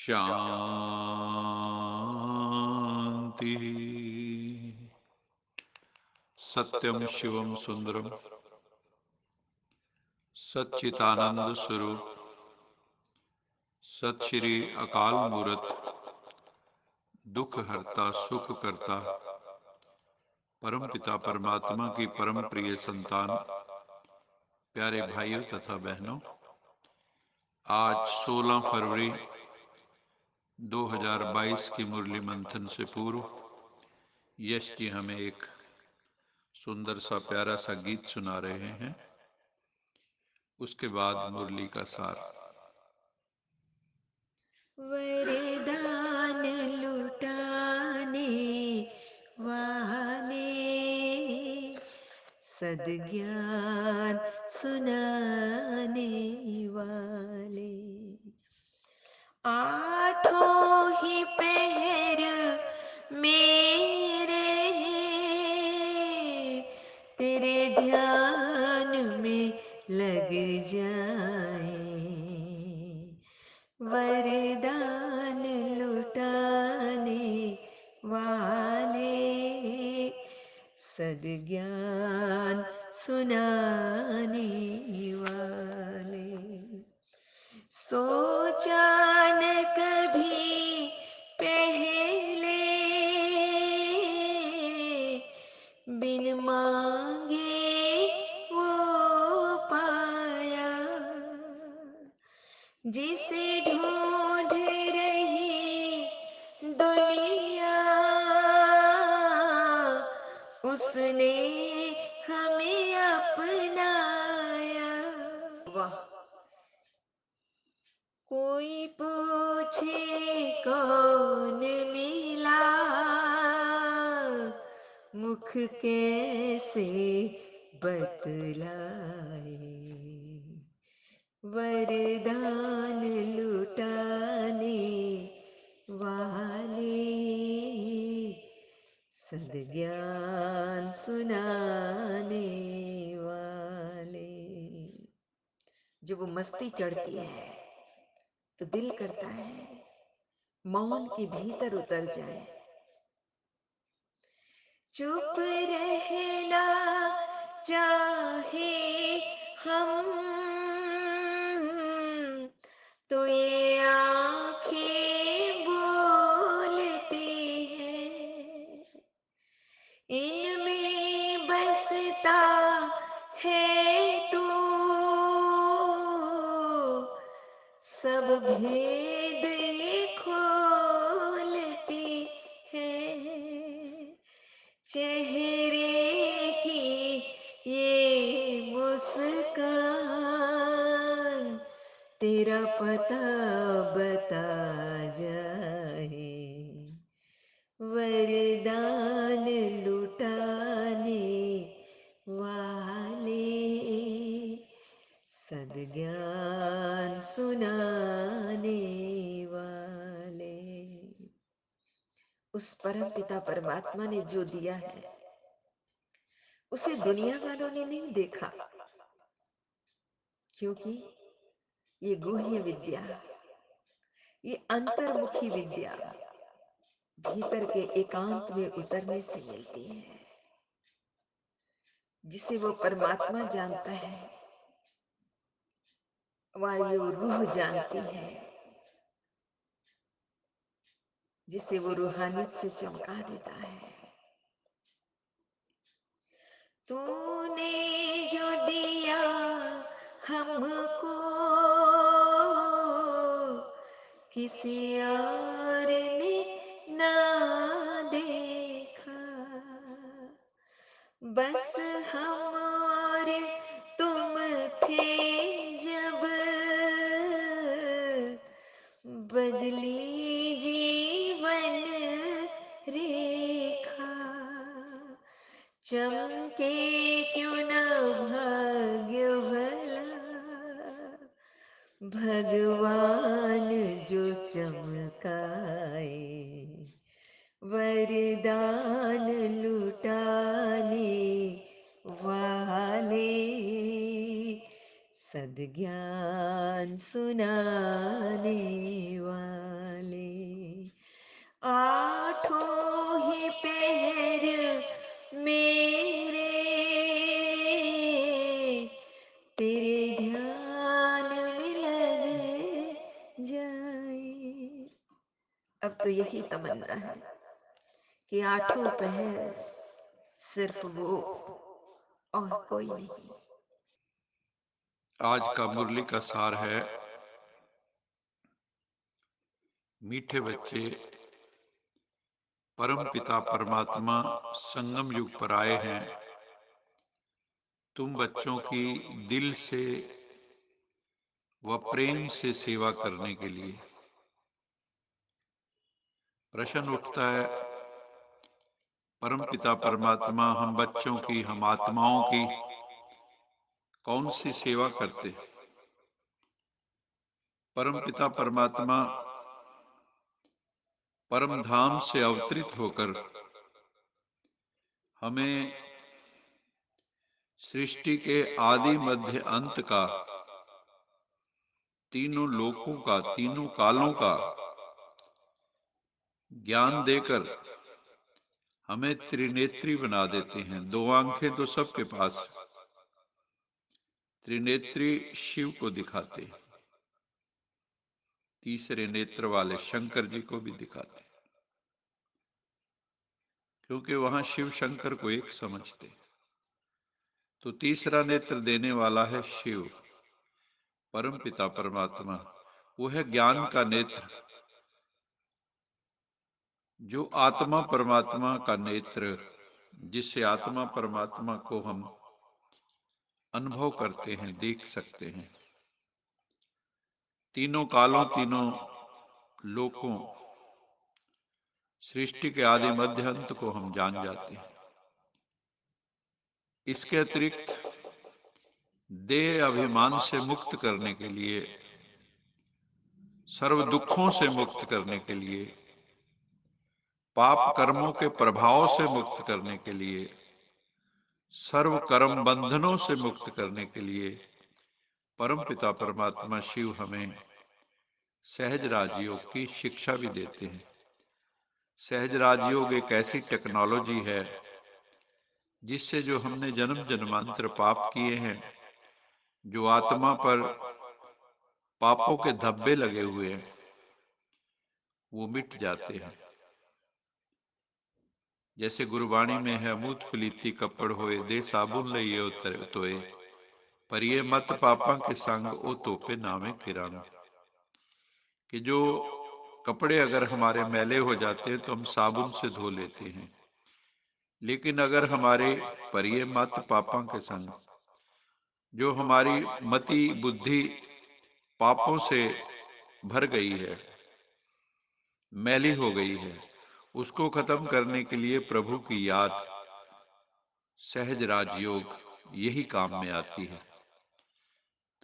शांति। सत्यम शिवम सुंदरम सच्चिदानंद स्वरूप सत श्री अकाल मूरत दुख हरता सुख करता परम पिता परमात्मा की परम प्रिय संतान प्यारे भाइयों तथा बहनों, आज 16 फरवरी 2022 की मुरली मंथन से पूर्व यश जी हमें एक सुंदर सा प्यारा सा गीत सुना रहे हैं। उसके बाद मुरली का सार। वरदान लुटाने वाले, सद्ज्ञान सुनाने वाले, आठों ही पहर मेरे तेरे ध्यान में लग जाए। वरदान लुटाने वाले, सद्ज्ञान सुनाने वाले, सोचा न कभी पहले बिन मांगे वो पाया, जिसे ढूंढ रही दुनिया उसने हमें अपनाया। वाह! कोई पूछे कौन मिला, मुख कैसे बतलाए। वरदान लुटाने वाले, सद्ज्ञान सुनाने वाले। जब वो मस्ती चढ़ती है तो दिल करता है मौन के भीतर उतर जाए। चुप रहना चाहे हम तो ये आंखें बोलती हैं, इनमें बसता है तू, सब भेद ये खोलती है। चेहरे की ये मुस्कान तेरा पता बता जाए। वरदान लुटाने वाले, सद्ज्ञान सुनाने वाले। उस परम पिता परमात्मा ने जो दिया है उसे दुनिया वालों ने नहीं देखा, क्योंकि ये गुह्य विद्या, ये अंतर्मुखी विद्या भीतर के एकांत में उतरने से मिलती है। जिसे वो परमात्मा जानता है, वायु रूह जानती है, जिसे वो रूहानियत से चमका देता है। तूने जो दिया हमको किसी और ने ना देखा, बस हम और तुम थे जब बदली जीवन रेखा, चमके क्यों न भाग्य भला, भगवान जो चमकाए। वरदान लुटाने वाले, सद्ज्ञान सुनाने वाले। तमन्ना है कि आठों पहर सिर्फ वो और कोई नहीं। आज का मुरली का सार है, मीठे बच्चे परम पिता परमात्मा संगम युग पर आए हैं। तुम बच्चों की दिल से व प्रेम से सेवा करने के लिए। प्रश्न उठता है, परम पिता परमात्मा हम बच्चों की, हम आत्माओं की कौन सी सेवा करते? परम पिता परमात्मा परम धाम से अवतरित होकर हमें सृष्टि के आदि मध्य अंत का, तीनों लोकों का, तीनों कालों का ज्ञान देकर हमें त्रिनेत्री बना देते हैं। दो आंखें तो सबके पास, त्रिनेत्री शिव को दिखाते हैं, तीसरे नेत्र वाले शंकर जी को भी दिखाते हैं, क्योंकि वहां शिव शंकर को एक समझते हैं। तो तीसरा नेत्र देने वाला है शिव, परम पिता परमात्मा। वो है ज्ञान का नेत्र, जो आत्मा परमात्मा का नेत्र, जिससे आत्मा परमात्मा को हम अनुभव करते हैं, देख सकते हैं। तीनों कालों, तीनों लोकों, सृष्टि के आदि मध्य अंत को हम जान जाते हैं। इसके अतिरिक्त देह अभिमान से मुक्त करने के लिए, सर्व दुखों से मुक्त करने के लिए, पाप कर्मों के प्रभाव से मुक्त करने के लिए, सर्व कर्म बंधनों से मुक्त करने के लिए परम पिता परमात्मा शिव हमें सहज राजयोग की शिक्षा भी देते हैं। सहज राजयोग एक ऐसी टेक्नोलॉजी है जिससे जो हमने जन्म जन्मांतर पाप किए हैं, जो आत्मा पर पापों के धब्बे लगे हुए हैं, वो मिट जाते हैं। जैसे गुरबाणी में है, अमूत फलीती कपड़ होए, दे साबुन लइए तोए, पर ये मत पापा के संग ओ तोपे नामे किराना। कि जो कपड़े अगर हमारे मैले हो जाते हैं तो हम साबुन से धो लेते हैं, लेकिन अगर हमारे परिये मत पापा के संग, जो हमारी मति बुद्धि पापों से भर गई है, मैली हो गई है, उसको खत्म करने के लिए प्रभु की याद, सहज राजयोग यही काम में आती है।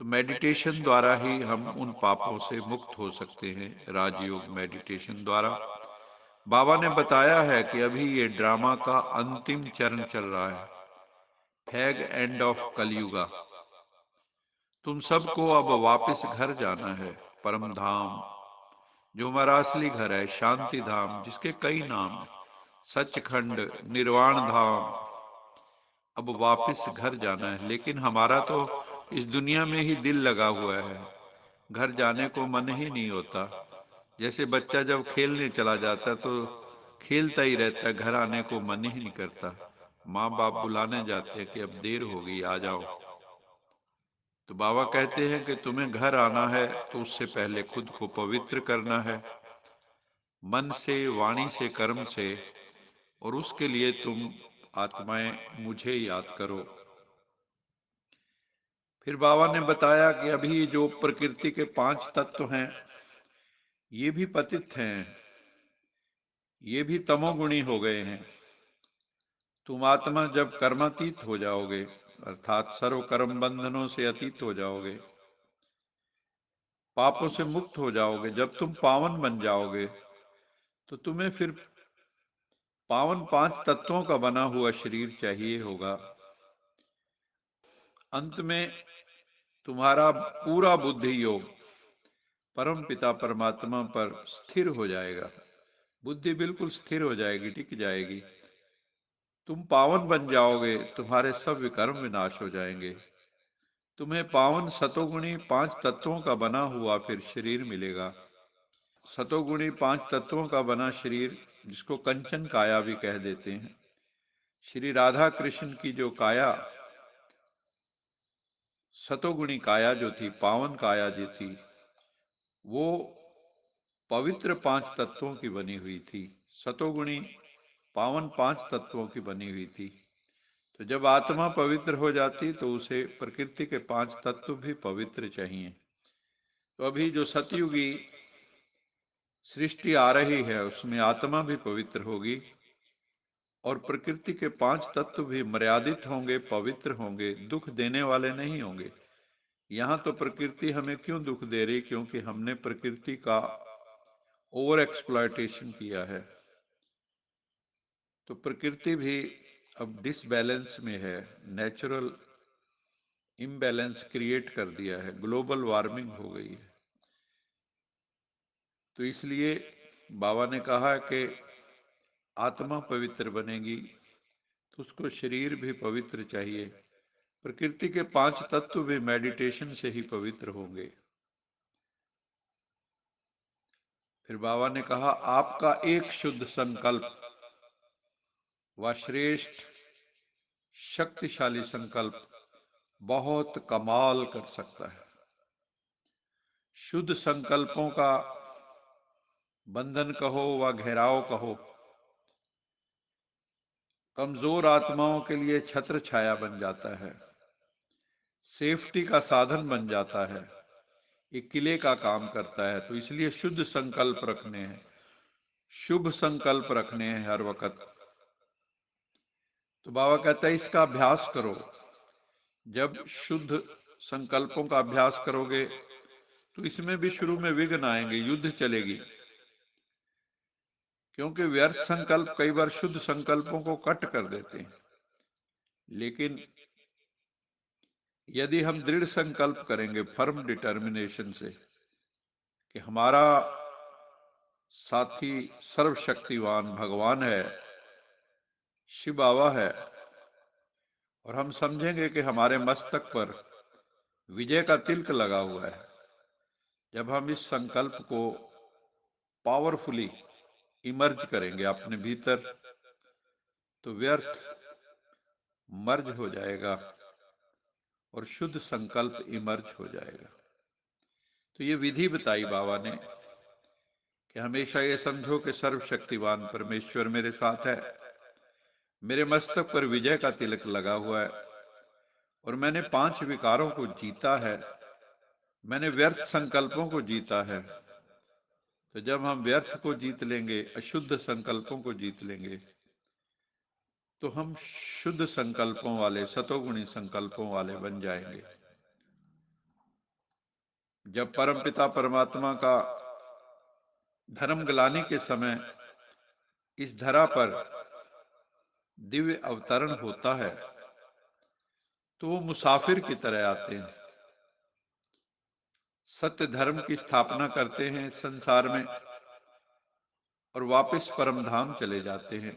तो मेडिटेशन द्वारा ही हम उन पापों से मुक्त हो सकते हैं, राजयोग मेडिटेशन द्वारा। बाबा ने बताया है कि अभी ये ड्रामा का अंतिम चरण चल रहा है, फैग एंड ऑफ कलयुगा। तुम सबको अब वापस घर जाना है, परम धाम, जो हमारा असली घर है, शांति धाम, जिसके कई नाम हैं, सचखंड, निर्वाण धाम। अब वापस घर जाना है, लेकिन हमारा तो इस दुनिया में ही दिल लगा हुआ है, घर जाने को मन ही नहीं होता। जैसे बच्चा जब खेलने चला जाता तो खेलता ही रहता है, घर आने को मन ही नहीं करता। माँ बाप बुलाने जाते हैं कि अब देर हो गई, आ जाओ। तो बाबा कहते हैं कि तुम्हें घर आना है तो उससे पहले खुद को पवित्र करना है, मन से, वाणी से, कर्म से, और उसके लिए तुम आत्माएं मुझे याद करो। फिर बाबा ने बताया कि अभी जो प्रकृति के 5 तत्व हैं, ये भी पतित हैं, ये भी तमोगुणी हो गए हैं। तुम आत्मा जब कर्मातीत हो जाओगे, अर्थात सर्व कर्म बंधनों से अतीत हो जाओगे, पापों से मुक्त हो जाओगे, जब तुम पावन बन जाओगे, तो तुम्हें फिर पावन 5 तत्वों का बना हुआ शरीर चाहिए होगा। अंत में तुम्हारा पूरा बुद्धि योग परम पिता परमात्मा पर स्थिर हो जाएगा, बुद्धि बिल्कुल स्थिर हो जाएगी, टिक जाएगी। तुम पावन बन जाओगे, तुम्हारे सब विकर्म विनाश हो जाएंगे, तुम्हें पावन सतोगुणी 5 तत्वों का बना हुआ फिर शरीर मिलेगा। सतोगुणी 5 तत्वों का बना शरीर, जिसको कंचन काया भी कह देते हैं, श्री राधा कृष्ण की जो काया, सतोगुणी काया जो थी, पावन काया जो थी, वो पवित्र 5 तत्वों की बनी हुई थी। सतोगुणी पावन 5 तत्वों की बनी हुई थी। तो जब आत्मा पवित्र हो जाती तो उसे प्रकृति के 5 तत्व भी पवित्र चाहिए। तो अभी जो सतयुगी सृष्टि आ रही है उसमें आत्मा भी पवित्र होगी और प्रकृति के 5 तत्व भी मर्यादित होंगे, पवित्र होंगे, दुख देने वाले नहीं होंगे। यहाँ तो प्रकृति हमें क्यों दुख दे रही? क्योंकि हमने प्रकृति का ओवर एक्सप्लॉयटेशन किया है। तो प्रकृति भी अब डिसबैलेंस में है, नेचुरल इम्बैलेंस क्रिएट कर दिया है, ग्लोबल वार्मिंग हो गई है। तो इसलिए बाबा ने कहा कि आत्मा पवित्र बनेगी तो उसको शरीर भी पवित्र चाहिए। प्रकृति के 5 तत्व भी मेडिटेशन से ही पवित्र होंगे। फिर बाबा ने कहा, आपका एक शुद्ध संकल्प व श्रेष्ठ शक्तिशाली संकल्प बहुत कमाल कर सकता है। शुद्ध संकल्पों का बंधन कहो व घेराव कहो, कमजोर आत्माओं के लिए छत्र छाया बन जाता है, सेफ्टी का साधन बन जाता है, एक किले का काम करता है। तो इसलिए शुद्ध संकल्प रखने हैं, शुभ संकल्प रखने हैं हर वक्त। तो बाबा कहता है इसका अभ्यास करो। जब शुद्ध संकल्पों का अभ्यास करोगे तो इसमें भी शुरू में विघ्न आएंगे, युद्ध चलेगी, क्योंकि व्यर्थ संकल्प कई बार शुद्ध संकल्पों को कट कर देते हैं। लेकिन यदि हम दृढ़ संकल्प करेंगे, फर्म डिटर्मिनेशन से, कि हमारा साथी सर्वशक्तिवान भगवान है, शिव बाबा है, और हम समझेंगे कि हमारे मस्तक पर विजय का तिलक लगा हुआ है, जब हम इस संकल्प को पावरफुली इमर्ज करेंगे अपने भीतर, तो व्यर्थ मर्ज हो जाएगा और शुद्ध संकल्प इमर्ज हो जाएगा। तो ये विधि बताई बाबा ने कि हमेशा ये समझो कि सर्वशक्तिवान परमेश्वर मेरे साथ है, मेरे मस्तक पर विजय का तिलक लगा हुआ है, और मैंने 5 विकारों को जीता है, मैंने व्यर्थ संकल्पों को जीता है। तो जब हम व्यर्थ को जीत लेंगे, अशुद्ध संकल्पों को जीत लेंगे, तो हम शुद्ध संकल्पों वाले, सतोगुणी संकल्पों वाले बन जाएंगे। जब परमपिता परमात्मा का धर्म ग्लानि के समय इस धरा पर दिव्य अवतरण होता है तो वो मुसाफिर की तरह आते हैं, सत्य धर्म की स्थापना करते हैं संसार में और वापस परम धाम चले जाते हैं,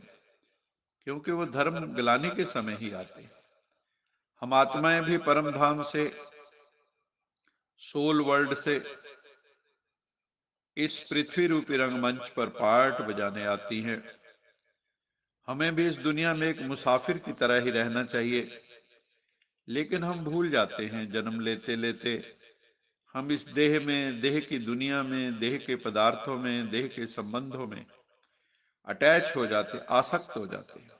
क्योंकि वो धर्म ग्लानि के समय ही आते हैं। हम आत्माएं भी परम धाम से, सोल वर्ल्ड से इस पृथ्वी रूपी रंगमंच पर पार्ट बजाने आती हैं। हमें भी इस दुनिया में एक मुसाफिर की तरह ही रहना चाहिए, लेकिन हम भूल जाते हैं जन्म लेते लेते। हम इस देह में, देह की दुनिया में, देह के पदार्थों में, देह के संबंधों में अटैच हो जाते, आसक्त हो जाते हैं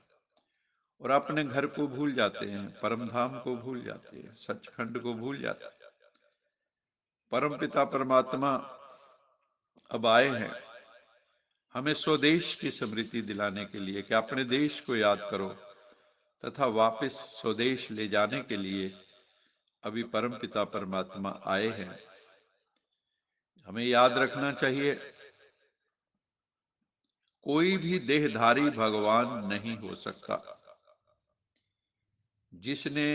और अपने घर को भूल जाते हैं, परम धाम को भूल जाते हैं, सचखंड को भूल जाते हैं। परम पिता परमात्मा अब आए हैं हमें स्वदेश की स्मृति दिलाने के लिए कि अपने देश को याद करो, तथा वापस स्वदेश ले जाने के लिए अभी परम पिता परमात्मा आए हैं। हमें याद रखना चाहिए, कोई भी देहधारी भगवान नहीं हो सकता। जिसने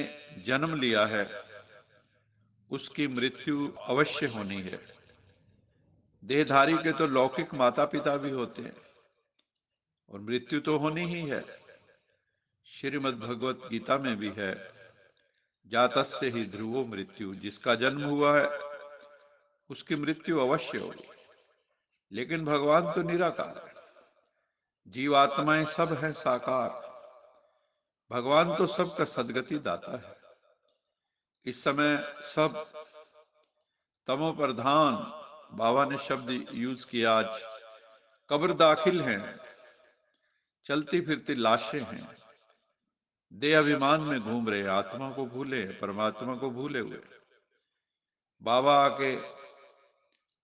जन्म लिया है उसकी मृत्यु अवश्य होनी है। देहधारी के तो लौकिक माता पिता भी होते हैं और मृत्यु तो होनी ही है। श्रीमद् भगवत गीता में भी है, जातस्य ही ध्रुवो मृत्यु, जिसका जन्म हुआ है उसकी मृत्यु अवश्य होगी। लेकिन भगवान तो निराकार है, जीवात्माएं सब हैं साकार। भगवान तो सबका सदगति दाता है। इस समय सब तमो प्रधान, बाबा ने शब्द यूज किया आज, कब्र दाखिल हैं, चलती फिरती लाशें हैं, देह अभिमान में घूम रहे, आत्मा को भूले, परमात्मा को भूले हुए। बाबा आके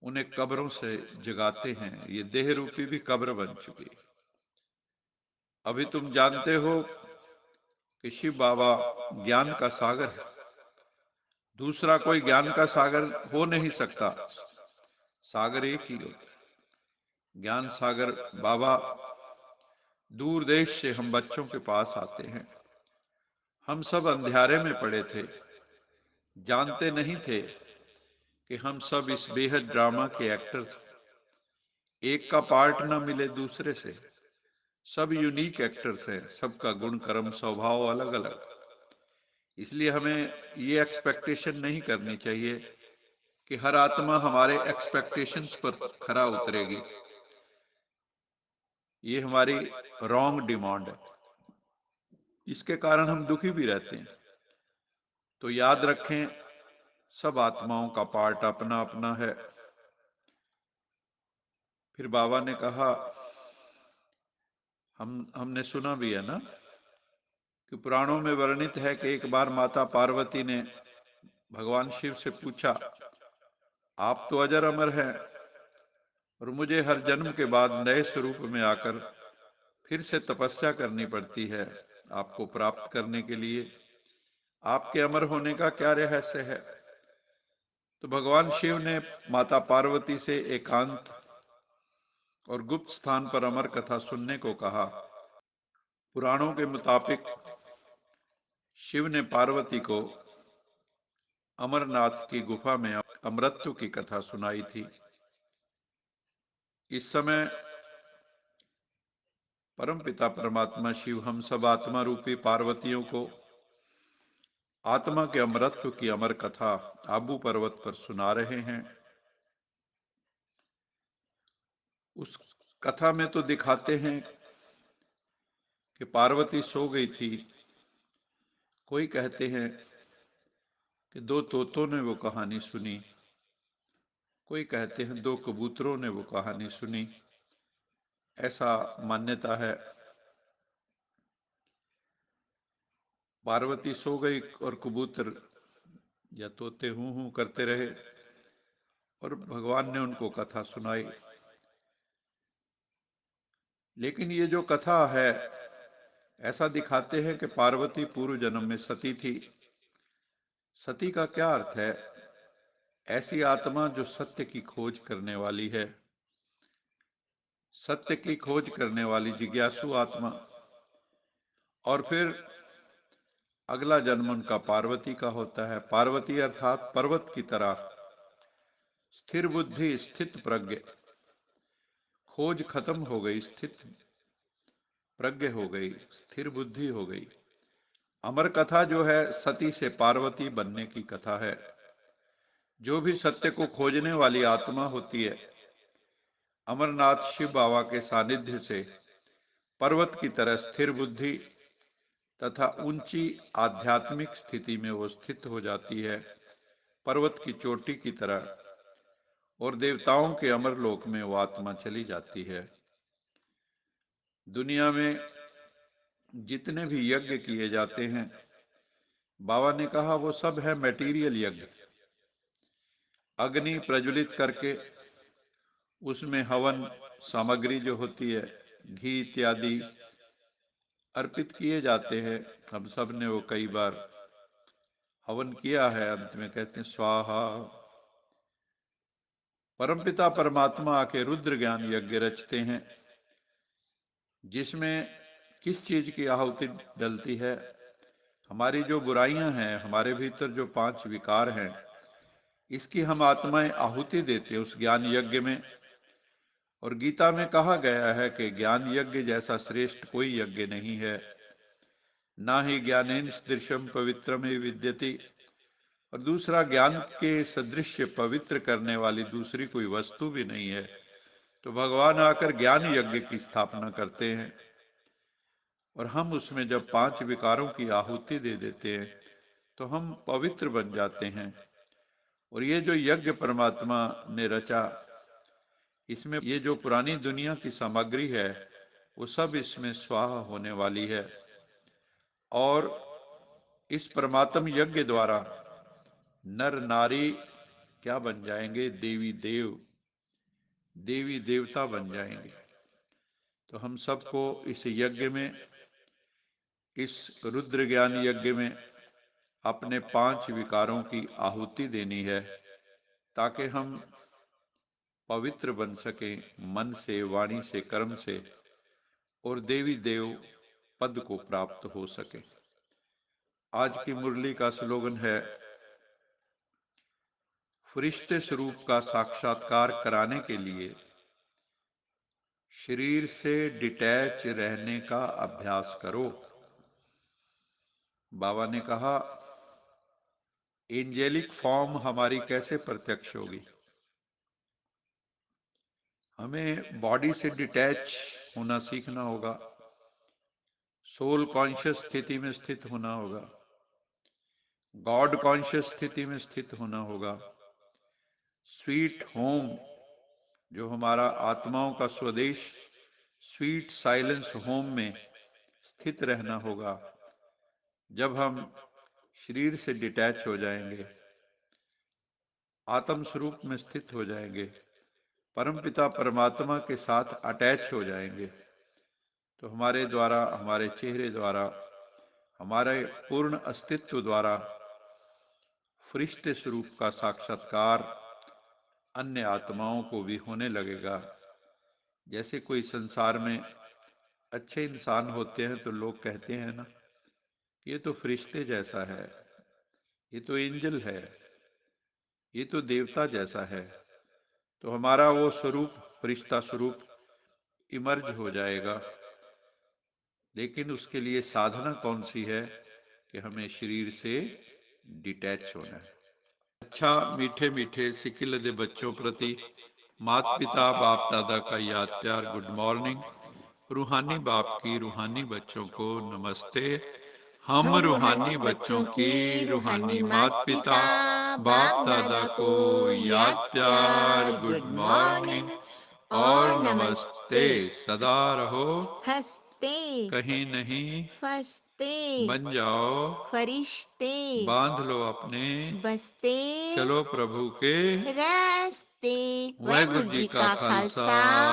उन्हें कब्रों से जगाते हैं। ये देह रूपी भी कब्र बन चुकी। अभी तुम जानते हो कि शिव बाबा ज्ञान का सागर है, दूसरा कोई ज्ञान का सागर हो नहीं सकता, सागर एक ही होता है, ज्ञान सागर बाबा। दूर देश से हम बच्चों के पास आते हैं। हम सब अंधियारे में पड़े थे, जानते नहीं थे कि हम सब इस बेहद ड्रामा के एक्टर्स, एक का पार्ट ना मिले दूसरे से। सब यूनिक एक्टर्स हैं, सबका गुण कर्म स्वभाव अलग अलग। इसलिए हमें ये एक्सपेक्टेशन नहीं करनी चाहिए कि हर आत्मा हमारे एक्सपेक्टेशंस पर खरा उतरेगी। ये हमारी रॉन्ग डिमांड है, इसके कारण हम दुखी भी रहते हैं। तो याद रखें, सब आत्माओं का पार्ट अपना अपना है। फिर बाबा ने कहा, हमने सुना भी है ना कि पुराणों में वर्णित है कि एक बार माता पार्वती ने भगवान शिव से पूछा, आप तो अजर अमर हैं और मुझे हर जन्म के बाद नए स्वरूप में आकर फिर से तपस्या करनी पड़ती है आपको प्राप्त करने के लिए, आपके अमर होने का क्या रहस्य है? तो भगवान शिव ने माता पार्वती से एकांत और गुप्त स्थान पर अमर कथा सुनने को कहा। पुराणों के मुताबिक शिव ने पार्वती को अमरनाथ की गुफा में अमृत्यु की कथा सुनाई थी। इस समय परमपिता परमात्मा शिव हम सब आत्मा रूपी पार्वतियों को आत्मा के अमरत्व की अमर कथा आबू पर्वत पर सुना रहे हैं। उस कथा में तो दिखाते हैं कि पार्वती सो गई थी। कोई कहते हैं कि दो तोतों ने वो कहानी सुनी, कोई कहते हैं दो कबूतरों ने वो कहानी सुनी। ऐसा मान्यता है। पार्वती सो गई और कबूतर या तोते हूं हूं करते रहे और भगवान ने उनको कथा सुनाई। लेकिन ये जो कथा है, ऐसा दिखाते हैं कि पार्वती पूर्व जन्म में सती थी। सती का क्या अर्थ है? ऐसी आत्मा जो सत्य की खोज करने वाली है, सत्य की खोज करने वाली जिज्ञासु आत्मा। और फिर अगला जन्म उनका पार्वती का होता है। पार्वती अर्थात पर्वत की तरह स्थिर बुद्धि, स्थित प्रज्ञ। खोज खत्म हो गई, स्थित प्रज्ञ हो गई, स्थिर बुद्धि हो गई। अमर कथा जो है, सती से पार्वती बनने की कथा है। जो भी सत्य को खोजने वाली आत्मा होती है, अमरनाथ शिव बाबा के सानिध्य से पर्वत की तरह स्थिर बुद्धि तथा ऊंची आध्यात्मिक स्थिति में वो स्थित हो जाती है, पर्वत की चोटी की तरह। और देवताओं के अमर लोक में वो आत्मा चली जाती है। दुनिया में जितने भी यज्ञ किए जाते हैं, बाबा ने कहा वो सब है मटेरियल यज्ञ। अग्नि प्रज्वलित करके उसमें हवन सामग्री जो होती है, घी इत्यादि अर्पित किए जाते हैं। हम सब ने वो कई बार हवन किया है। अंत में कहते हैं स्वाहा। परमपिता परमात्मा आके रुद्र ज्ञान यज्ञ रचते हैं, जिसमें किस चीज की आहुति डलती है? हमारी जो बुराइयां हैं, हमारे भीतर जो 5 विकार हैं, इसकी हम आत्माएं आहुति देते हैं उस ज्ञान यज्ञ में। और गीता में कहा गया है कि ज्ञान यज्ञ जैसा श्रेष्ठ कोई यज्ञ नहीं है, ना ही ज्ञानेन सदृशम पवित्रम ही विद्यति। और दूसरा, ज्ञान के सदृश पवित्र करने वाली दूसरी कोई वस्तु भी नहीं है। तो भगवान आकर ज्ञान यज्ञ की स्थापना करते हैं और हम उसमें जब 5 विकारों की आहुति दे देते हैं तो हम पवित्र बन जाते हैं। और ये जो यज्ञ परमात्मा ने रचा, इसमें ये जो पुरानी दुनिया की सामग्री है वो सब इसमें स्वाहा होने वाली है। और इस परमात्म यज्ञ द्वारा नर नारी क्या बन जाएंगे? देवी देव, देवी देवता बन जाएंगे। तो हम सबको इस यज्ञ में, इस रुद्र ज्ञान यज्ञ में अपने 5 विकारों की आहुति देनी है ताकि हम पवित्र बन सकें मन से, वाणी से, कर्म से, और देवी देव पद को प्राप्त हो सके। आज की मुरली का स्लोगन है, फरिश्ते स्वरूप का साक्षात्कार कराने के लिए शरीर से डिटैच रहने का अभ्यास करो। बाबा ने कहा, एंजेलिक फॉर्म हमारी कैसे प्रत्यक्ष होगी? हमें बॉडी से डिटैच होना सीखना होगा, सोल कॉन्शियस स्थिति में स्थित होना होगा, गॉड कॉन्शियस स्थिति में स्थित होना होगा, स्वीट होम जो हमारा आत्माओं का स्वदेश, स्वीट साइलेंस होम में स्थित रहना होगा। जब हम शरीर से डिटैच हो जाएंगे, आत्म स्वरूप में स्थित हो जाएंगे, परमपिता परमात्मा के साथ अटैच हो जाएंगे, तो हमारे द्वारा, हमारे चेहरे द्वारा, हमारे पूर्ण अस्तित्व द्वारा फरिश्ते स्वरूप का साक्षात्कार अन्य आत्माओं को भी होने लगेगा। जैसे कोई संसार में अच्छे इंसान होते हैं तो लोग कहते हैं ना, ये तो फरिश्ते जैसा है, ये तो एंजल है, ये तो देवता जैसा है। तो हमारा वो स्वरूप, फरिश्ता स्वरूप इमर्ज हो जाएगा। लेकिन उसके लिए साधना कौन सी है? कि हमें शरीर से डिटैच होना है। अच्छा मीठे मीठे सिकिल दे बच्चों प्रति माता पिता बाप दादा का याद प्यार गुड मॉर्निंग। रूहानी बाप की रूहानी बच्चों को नमस्ते। हम हम रूहानी बच्चों की रूहानी माता पिता बाप दादा को याद प्यार गुड मॉर्निंग और नमस्ते। सदा रहो हंसते, कहीं नहीं फंसते, बन जाओ, फरिश्ते, बांध लो अपने, बसते चलो प्रभु के रास्ते। वाहिगुरु जी का खालसा,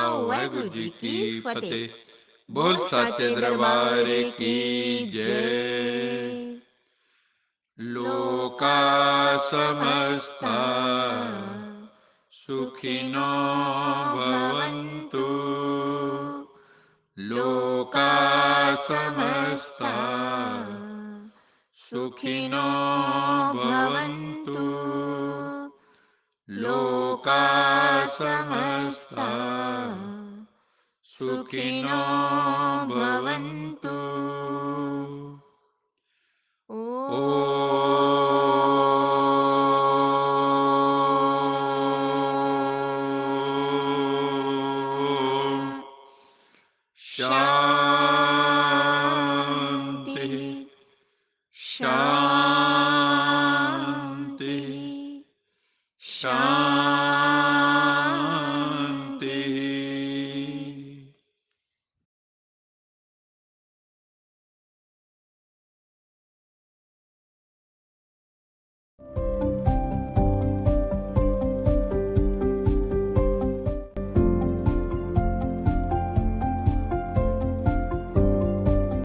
वाहिगुरु जी की फतेह। बोल साचे दरबार की जय। लोका समस्ता सुखिनो भवन्तु, लोका समस्ता सुखिनो भवन्तु, लोका समस्ता सुखिनो भवन्तु। शांति शांति। शांति